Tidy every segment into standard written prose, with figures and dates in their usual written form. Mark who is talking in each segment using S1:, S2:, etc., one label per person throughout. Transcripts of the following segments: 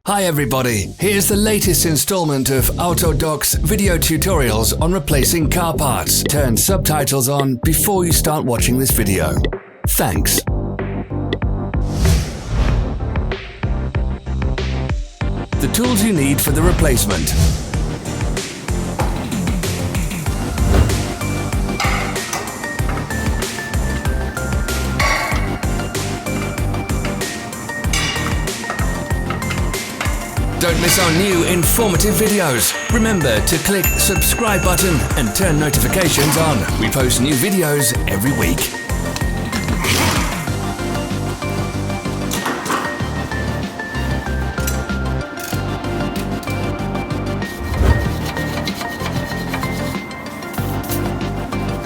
S1: Hi everybody, here's the latest installment of Autodoc's video tutorials on replacing car parts. Turn subtitles on before you start watching this video. Thanks. The tools you need for the replacement. Don't miss our new informative videos. Remember to click subscribe button and turn notifications on. We post new videos every week.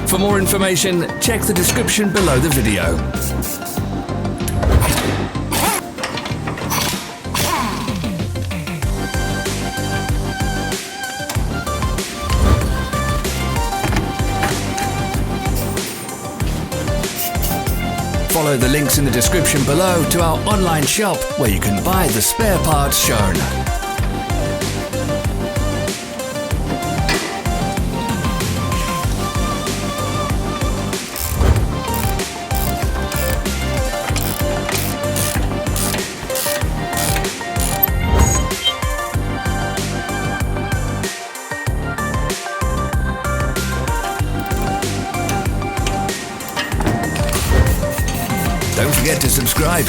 S1: For more information, check the description below the video. Follow the links in the description below to our online shop where you can buy the spare parts shown. Don't forget to subscribe.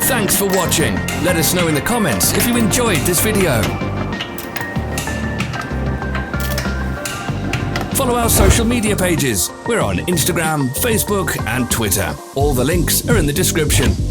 S1: Thanks for watching. Let us know in the comments if you enjoyed this video. Follow our social media pages. We're on Instagram, Facebook and Twitter. All the links are in the description.